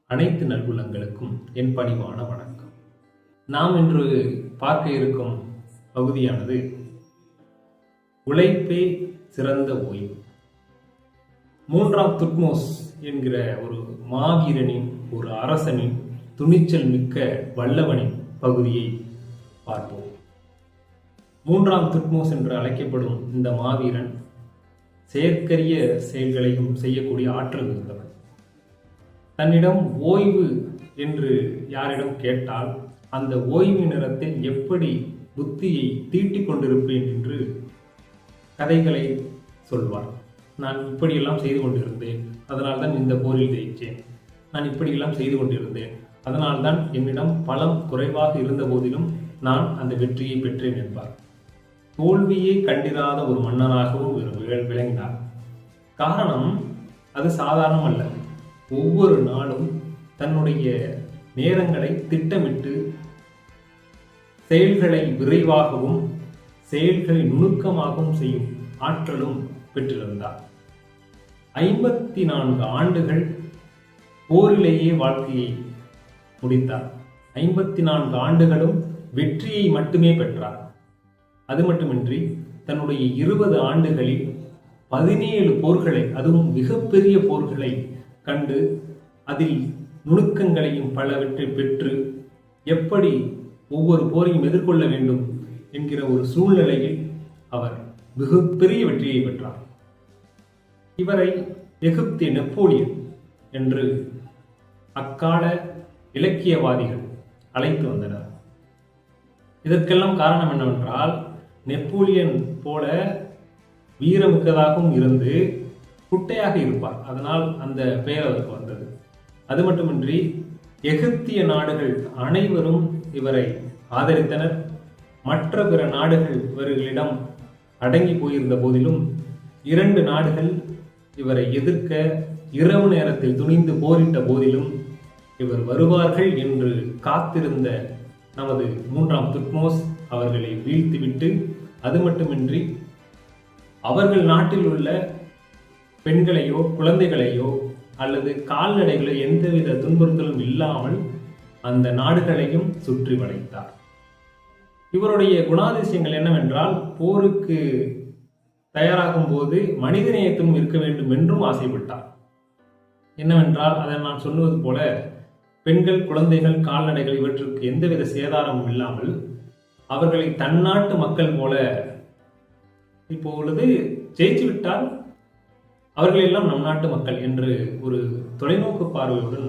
அனைத்து நல்குலங்களுக்கும் என் பணிவான வணக்கம். நாம் இன்று பார்க்க இருக்கும் பகுதியானது உழைப்பே சிறந்த ஓய்வு. மூன்றாம் துட்மோஸ் என்கிற ஒரு மாவீரனின், ஒரு அரசனின், துணிச்சல் மிக்க வல்லவனின் பகுதியை பார்ப்போம். மூன்றாம் துட்மோஸ் என்று அழைக்கப்படும் இந்த மாவீரன் செயற்கரிய செயல்களையும் செய்யக்கூடிய ஆற்றல் இருந்தவன். தன்னிடம் ஓய்வு என்று யாரிடம் கேட்டால் அந்த ஓய்வு நேரத்தில் எப்படி புத்தியை தீட்டிக் கொண்டிருப்பேன் என்று கதைகளை சொல்வார். நான் இப்படியெல்லாம் செய்து கொண்டிருந்தேன், அதனால்தான் இந்த போரில் ஜெயித்தேன். நான் இப்படியெல்லாம் செய்து கொண்டிருந்தேன், அதனால்தான் என்னிடம் பலம் குறைவாக இருந்த போதிலும் நான் அந்த வெற்றியை பெற்றேன் என்பார். தோல்வியை கண்டிராத ஒரு மன்னனாகவும் விளங்கினார். காரணம் அது சாதாரணம் அல்ல. ஒவ்வொரு நாளும் தன்னுடைய நேரங்களை திட்டமிட்டு செயல்களை விரைவாகவும் செயல்களை நுணுக்கமாகவும் செய்யும் ஆற்றலும் பெற்றிருந்தார். 54 ஆண்டுகள் போரிலேயே வாழ்க்கையை முடித்தார். 54 ஆண்டுகளும் வெற்றியை மட்டுமே பெற்றார். அது மட்டுமின்றி தன்னுடைய 20 ஆண்டுகளில் 17 போர்களை, அதுவும் மிகப்பெரிய போர்களை கண்டு அதில் நுணுக்கங்களையும் பலவற்றை பெற்று எப்படி ஒவ்வொரு போரையும் எதிர்கொள்ள வேண்டும் என்கிற ஒரு சூழ்நிலையில் அவர் மிகப்பெரிய வெற்றியை பெற்றார். இவரை எகிப்திய நெப்போலியன் என்று அக்கால இலக்கியவாதிகள் அழைத்து வந்தனர். இதற்கெல்லாம் காரணம் என்னவென்றால், நெப்போலியன் போல வீரமிக்கதாகவும் இருந்து குட்டையாக இருப்பார். அதனால் அந்த பெயர் அவருக்கு வந்தது. அது மட்டுமின்றி எகிப்திய நாடுகள் அனைவரும் இவரை ஆதரித்தனர். மற்ற பிற நாடுகள் இவர்களிடம் அடங்கி போயிருந்த போதிலும் 2 நாடுகள் இவரை எதிர்க்க இரவு நேரத்தில் துணிந்து போரிட்ட போதிலும் இவர் வருவார்கள் என்று காத்திருந்த நமது மூன்றாம் துட்மோஸ் அவர்களை வீழ்த்திவிட்டு, அது மட்டுமின்றி அவர்கள் நாட்டில் உள்ள பெண்களையோ குழந்தைகளையோ அல்லது கால்நடைகளோ எந்தவித துன்புறுத்தலும் இல்லாமல் அந்த நாடுகளையும் சுற்றி வளைத்தார். இவருடைய குணாதிசயங்கள் என்னவென்றால், போருக்கு தயாராகும் போது மனிதநேயத்தும் இருக்க வேண்டும் என்றும் ஆசைப்பட்டார். என்னவென்றால், அதை நான் சொன்னது போல பெண்கள், குழந்தைகள், கால்நடைகள் இவற்றுக்கு எந்தவித சேதாரமும் இல்லாமல் அவர்களை தன்னாட்டு மக்கள் போல, இப்பொழுது ஜெயிச்சு விட்டால் அவர்கள் எல்லாம் நம் நாட்டு மக்கள் என்று ஒரு தொலைநோக்கு பார்வையுடன்